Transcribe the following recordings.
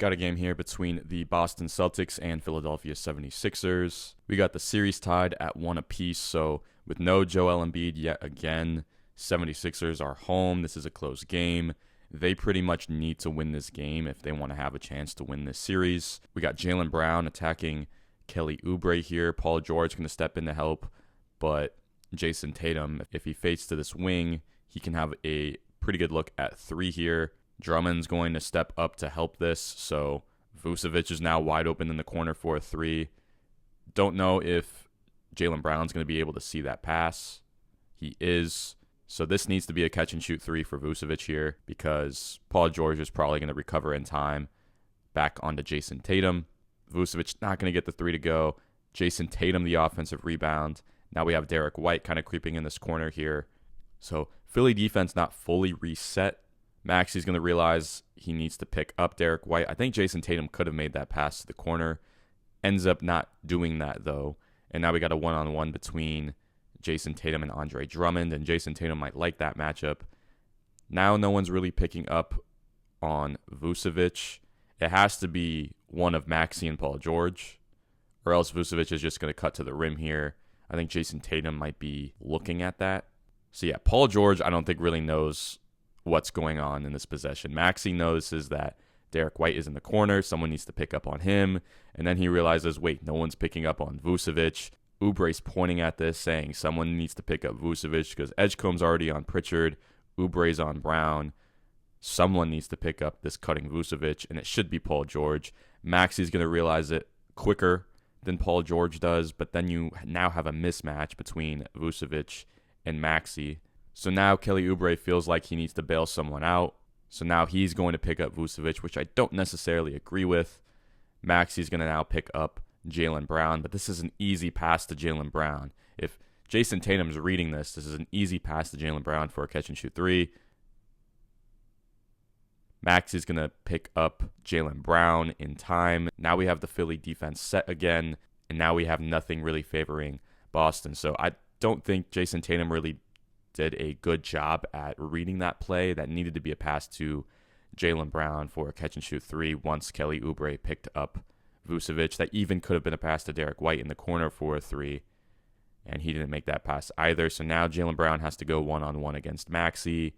Got a game here between the Boston Celtics and Philadelphia 76ers. We got the series tied at 1 apiece, so with no Joel Embiid yet again, 76ers are home. This is a close game. They pretty much need to win this game if they want to have a chance to win this series. We got Jaylen Brown attacking Kelly Oubre here. Paul George going to step in to help, but Jason Tatum, if he fades to this wing, he can have a pretty good look at 3 here. Drummond's going to step up to help this, so Vucevic is now wide open in the corner for a 3. Don't know if Jaylen Brown's going to be able to see that pass. He is. So this needs to be a catch-and-shoot 3 for Vucevic here because Paul George is probably going to recover in time back onto Jason Tatum. Vucevic not going to get the 3 to go. Jason Tatum, the offensive rebound. Now we have Derek White kind of creeping in this corner here. So Philly defense not fully reset. Maxey's going to realize he needs to pick up Derek White. I think Jason Tatum could have made that pass to the corner. Ends up not doing that, though. And now we got a one-on-one between Jason Tatum and Andre Drummond, and Jason Tatum might like that matchup. Now no one's really picking up on Vucevic. It has to be one of Maxey and Paul George, or else Vucevic is just going to cut to the rim here. I think Jason Tatum might be looking at that. So yeah, Paul George I don't think really knows what's going on in this possession. Maxey notices that Derek White is in the corner. Someone needs to pick up on him. And then he realizes, wait, no one's picking up on Vucevic. Oubre's pointing at this, saying someone needs to pick up Vucevic because Edgecombe's already on Pritchard. Oubre's on Brown. Someone needs to pick up this cutting Vucevic, and it should be Paul George. Maxey's going to realize it quicker than Paul George does, but then you now have a mismatch between Vucevic and Maxey. So now Kelly Oubre feels like he needs to bail someone out. So now he's going to pick up Vucevic, which I don't necessarily agree with. Maxey's going to now pick up Jaylen Brown, but this is an easy pass to Jaylen Brown. If Jason Tatum's reading this is an easy pass to Jaylen Brown for a catch-and-shoot 3. Maxey's going to pick up Jaylen Brown in time. Now we have the Philly defense set again, and now we have nothing really favoring Boston. So I don't think Jason Tatum really did a good job at reading that play. That needed to be a pass to Jaylen Brown for a catch-and-shoot 3 once Kelly Oubre picked up Vucevic. That even could have been a pass to Derek White in the corner for a 3, and he didn't make that pass either. So now Jaylen Brown has to go one-on-one against Maxey.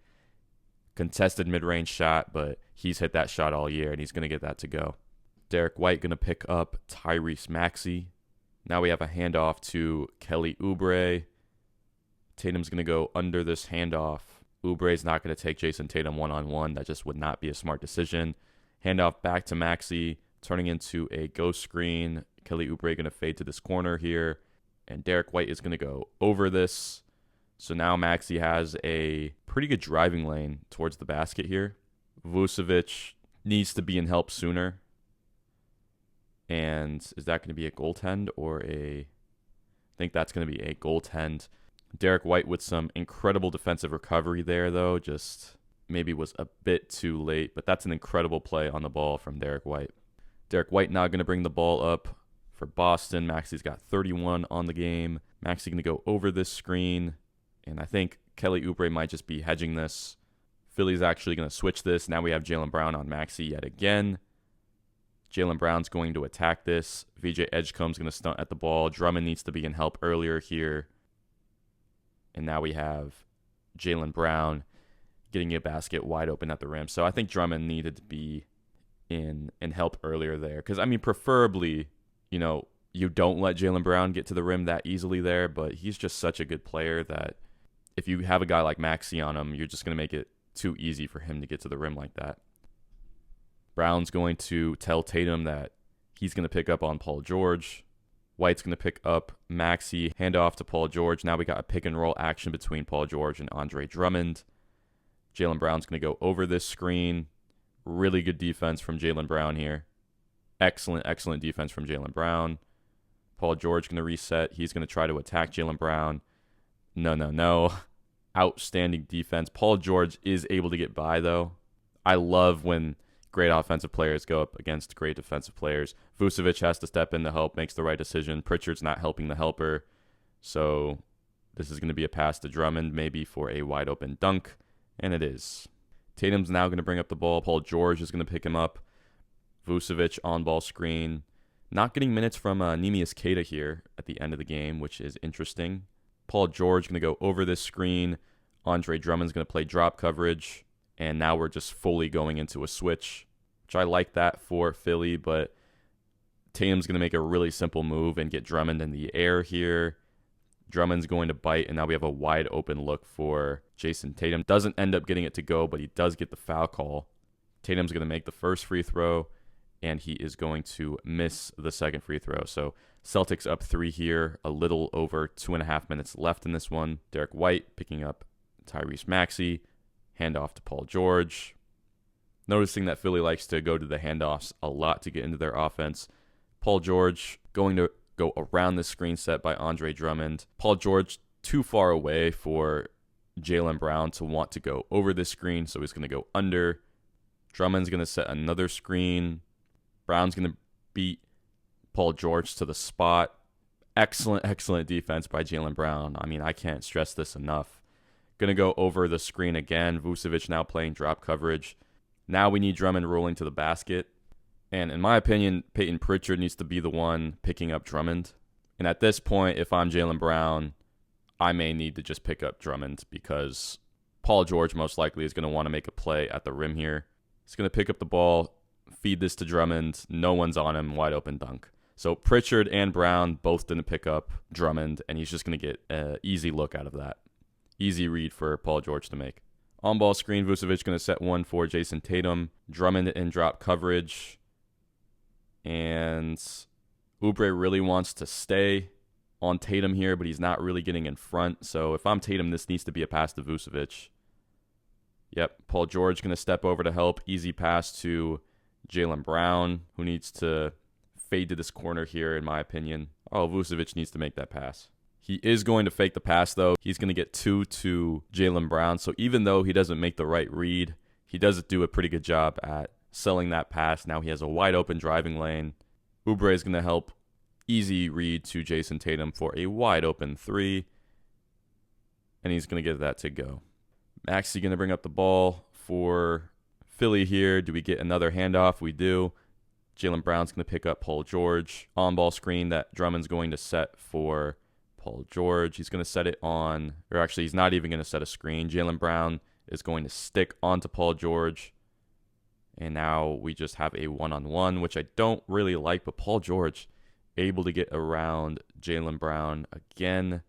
Contested mid-range shot, but he's hit that shot all year, and he's going to get that to go. Derek White going to pick up Tyrese Maxey. Now we have a handoff to Kelly Oubre. Tatum's going to go under this handoff. Oubre's not going to take Jason Tatum one-on-one. That just would not be a smart decision. Handoff back to Maxey, turning into a ghost screen. Kelly Oubre going to fade to this corner here. And Derek White is going to go over this. So now Maxey has a pretty good driving lane towards the basket here. Vucevic needs to be in help sooner. And is that going to be a goaltend or I think that's going to be a goaltend. Derek White with some incredible defensive recovery there, though. Just maybe was a bit too late. But that's an incredible play on the ball from Derek White. Derek White now going to bring the ball up for Boston. Maxey's got 31 on the game. Maxey going to go over this screen. And I think Kelly Oubre might just be hedging this. Philly's actually going to switch this. Now we have Jaylen Brown on Maxey yet again. Jaylen Brown's going to attack this. VJ Edgecombe's going to stunt at the ball. Drummond needs to be in help earlier here. And now we have Jaylen Brown getting a basket wide open at the rim. So I think Drummond needed to be in help earlier there. Because, I mean, preferably, you don't let Jaylen Brown get to the rim that easily there. But he's just such a good player that if you have a guy like Maxey on him, you're just going to make it too easy for him to get to the rim like that. Brown's going to tell Tatum that he's going to pick up on Paul George. White's going to pick up Maxey, hand off to Paul George. Now we got a pick and roll action between Paul George and Andre Drummond. Jaylen Brown's going to go over this screen. Really good defense from Jaylen Brown here. Excellent defense from Jaylen Brown. Paul George going to reset. He's going to try to attack Jaylen Brown. No. Outstanding defense. Paul George is able to get by, though. I love when great offensive players go up against great defensive players. Vucevic has to step in to help, makes the right decision. Pritchard's not helping the helper. So this is going to be a pass to Drummond, maybe for a wide open dunk, and it is. Tatum's now going to bring up the ball. Paul George is going to pick him up Vucevic on ball screen. Not getting minutes from Neemias Queta here at the end of the game, which is interesting. Paul George going to go over this screen. Andre Drummond's going to play drop coverage. And now we're just fully going into a switch, which I like that for Philly, but Tatum's going to make a really simple move and get Drummond in the air here. Drummond's going to bite, and now we have a wide open look for Jason Tatum. Doesn't end up getting it to go, but he does get the foul call. Tatum's going to make the first free throw, and he is going to miss the second free throw. So Celtics up 3 here, a little over 2.5 minutes left in this one. Derek White picking up Tyrese Maxey. Handoff to Paul George. Noticing that Philly likes to go to the handoffs a lot to get into their offense. Paul George going to go around the screen set by Andre Drummond. Paul George too far away for Jaylen Brown to want to go over this screen, so he's going to go under. Drummond's going to set another screen. Brown's going to beat Paul George to the spot. Excellent defense by Jaylen Brown. I mean, I can't stress this enough. Going to go over the screen again. Vucevic now playing drop coverage. Now we need Drummond rolling to the basket. And in my opinion, Peyton Pritchard needs to be the one picking up Drummond. And at this point, if I'm Jaylen Brown, I may need to just pick up Drummond because Paul George most likely is going to want to make a play at the rim here. He's going to pick up the ball, feed this to Drummond. No one's on him. Wide open dunk. So Pritchard and Brown both didn't pick up Drummond, and he's just going to get an easy look out of that. Easy read for Paul George to make. On-ball screen, Vucevic going to set one for Jason Tatum. Drummond in drop coverage. And Oubre really wants to stay on Tatum here, but he's not really getting in front. So if I'm Tatum, this needs to be a pass to Vucevic. Yep, Paul George going to step over to help. Easy pass to Jaylen Brown, who needs to fade to this corner here, in my opinion. Oh, Vucevic needs to make that pass. He is going to fake the pass, though. He's going to get 2 to Jaylen Brown. So even though he doesn't make the right read, he does do a pretty good job at selling that pass. Now he has a wide open driving lane. Oubre is going to help. Easy read to Jason Tatum for a wide open 3. And he's going to get that to go. Maxey going to bring up the ball for Philly here. Do we get another handoff? We do. Jaylen Brown's going to pick up Paul George. On-ball screen that Drummond's going to set for Paul George. He's going to set it on, or actually he's not even going to set a screen. Jaylen Brown is going to stick onto Paul George. And now we just have a one-on-one, which I don't really like, but Paul George able to get around Jaylen Brown again.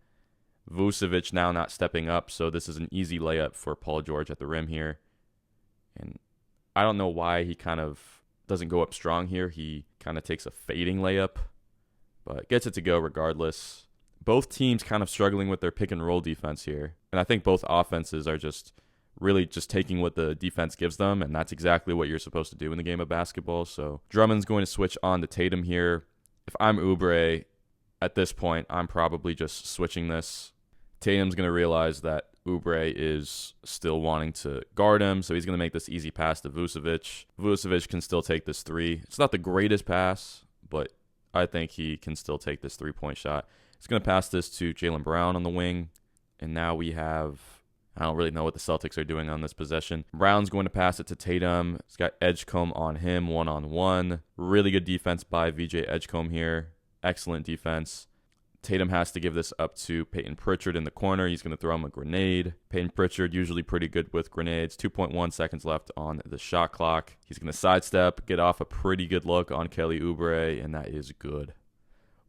Vucevic now not stepping up, so this is an easy layup for Paul George at the rim here. And I don't know why he kind of doesn't go up strong here. He kind of takes a fading layup, but gets it to go regardless. Both teams kind of struggling with their pick and roll defense here. And I think both offenses are just really just taking what the defense gives them, and that's exactly what you're supposed to do in the game of basketball. So Drummond's going to switch on to Tatum here. If I'm Oubre, at this point, I'm probably just switching this. Tatum's going to realize that Oubre is still wanting to guard him, so he's going to make this easy pass to Vucevic. Vucevic can still take this 3. It's not the greatest pass, but I think he can still take this 3-point shot. He's going to pass this to Jaylen Brown on the wing, and now we have, I don't really know what the Celtics are doing on this possession. Brown's going to pass it to Tatum. He's got Edgecombe on him, one-on-one. Really good defense by VJ Edgecombe here. Excellent defense. Tatum has to give this up to Peyton Pritchard in the corner. He's going to throw him a grenade. Peyton Pritchard usually pretty good with grenades. 2.1 seconds left on the shot clock. He's going to sidestep, get off a pretty good look on Kelly Oubre, and that is good.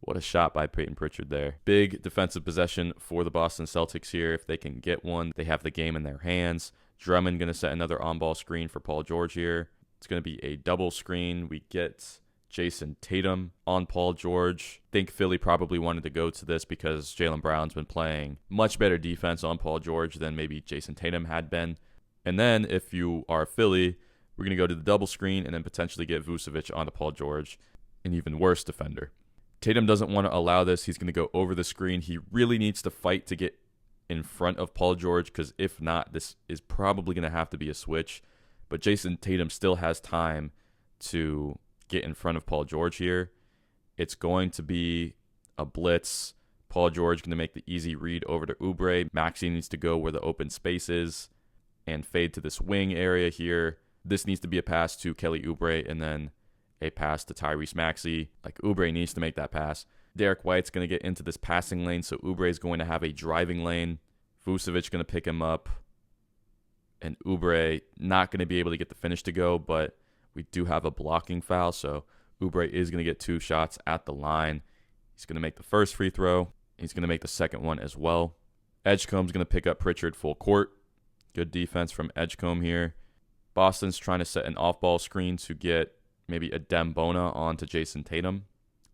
What a shot by Peyton Pritchard there. Big defensive possession for the Boston Celtics here. If they can get one, they have the game in their hands. Drummond going to set another on-ball screen for Paul George here. It's going to be a double screen. We get Jason Tatum on Paul George. I think Philly probably wanted to go to this because Jaylen Brown's been playing much better defense on Paul George than maybe Jason Tatum had been. And then if you are Philly, we're going to go to the double screen and then potentially get Vucevic onto Paul George, an even worse defender. Tatum doesn't want to allow this. He's going to go over the screen. He really needs to fight to get in front of Paul George because if not, this is probably going to have to be a switch. But Jason Tatum still has time to get in front of Paul George here. It's going to be a blitz. Paul George going to make the easy read over to Oubre. Maxey needs to go where the open space is and fade to this wing area here. This needs to be a pass to Kelly Oubre, and then a pass to Tyrese Maxey. Like, Oubre needs to make that pass. Derek White's going to get into this passing lane, so Oubre is going to have a driving lane. Vucevic going to pick him up. And Oubre not going to be able to get the finish to go, but we do have a blocking foul, so Oubre is going to get 2 shots at the line. He's going to make the first free throw. He's going to make the second one as well. Edgecombe's going to pick up Pritchard full court. Good defense from Edgecombe here. Boston's trying to set an off-ball screen to get maybe a Dembona onto Jason Tatum.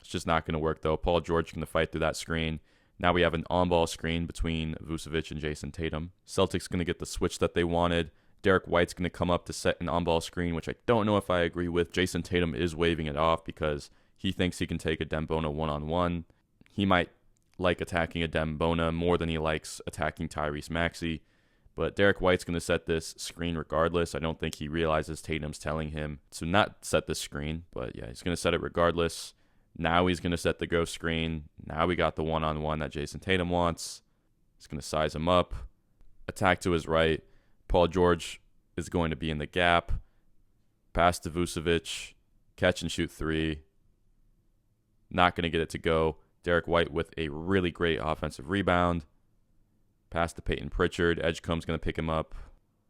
It's just not going to work, though. Paul George going to fight through that screen. Now we have an on-ball screen between Vucevic and Jason Tatum. Celtics going to get the switch that they wanted. Derek White's going to come up to set an on-ball screen, which I don't know if I agree with. Jason Tatum is waving it off because he thinks he can take a Dembona one-on-one. He might like attacking a Dembona more than he likes attacking Tyrese Maxey. But Derek White's going to set this screen regardless. I don't think he realizes Tatum's telling him to not set this screen. But yeah, he's going to set it regardless. Now he's going to set the ghost screen. Now we got the one-on-one that Jason Tatum wants. He's going to size him up. Attack to his right. Paul George is going to be in the gap. Pass to Vucevic. Catch and shoot 3. Not going to get it to go. Derek White with a really great offensive rebound. Pass to Peyton Pritchard. Edgecombe's going to pick him up.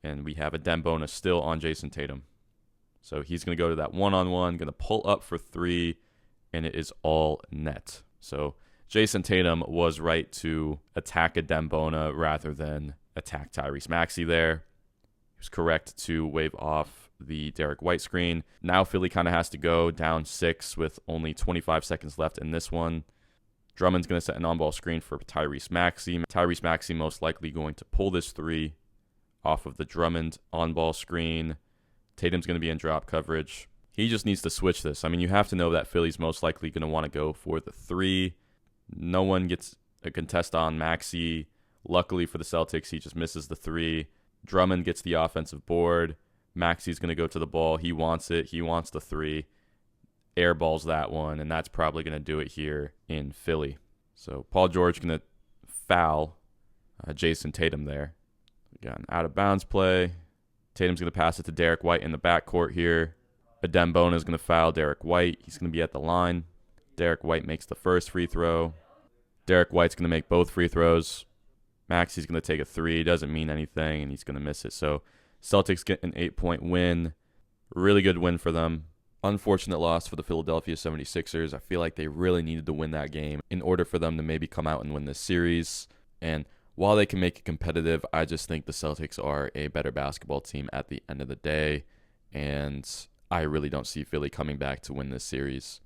And we have a Dembona still on Jason Tatum. So he's going to go to that one-on-one. Going to pull up for 3. And it is all net. So Jason Tatum was right to attack a Dembona rather than attack Tyrese Maxey there. He was correct to wave off the Derek White screen. Now Philly kind of has to go down 6 with only 25 seconds left in this one. Drummond's going to set an on-ball screen for Tyrese Maxey. Tyrese Maxey most likely going to pull this 3 off of the Drummond on-ball screen. Tatum's going to be in drop coverage. He just needs to switch this. I mean, you have to know that Philly's most likely going to want to go for the 3. No one gets a contest on Maxey. Luckily for the Celtics, he just misses the 3. Drummond gets the offensive board. Maxey's going to go to the ball. He wants it. He wants the 3. Airballs that one, and that's probably going to do it here in Philly. So Paul George going to foul Jason Tatum there. We got an out-of-bounds play. Tatum's going to pass it to Derek White in the backcourt here. Dembona is going to foul Derek White. He's going to be at the line. Derek White makes the first free throw. Derek White's going to make both free throws. Maxey's going to take a 3. Doesn't mean anything, and he's going to miss it. So Celtics get an 8-point win. Really good win for them. Unfortunate loss for the Philadelphia 76ers. I feel like they really needed to win that game in order for them to maybe come out and win this series. And while they can make it competitive, I just think the Celtics are a better basketball team at the end of the day. And I really don't see Philly coming back to win this series.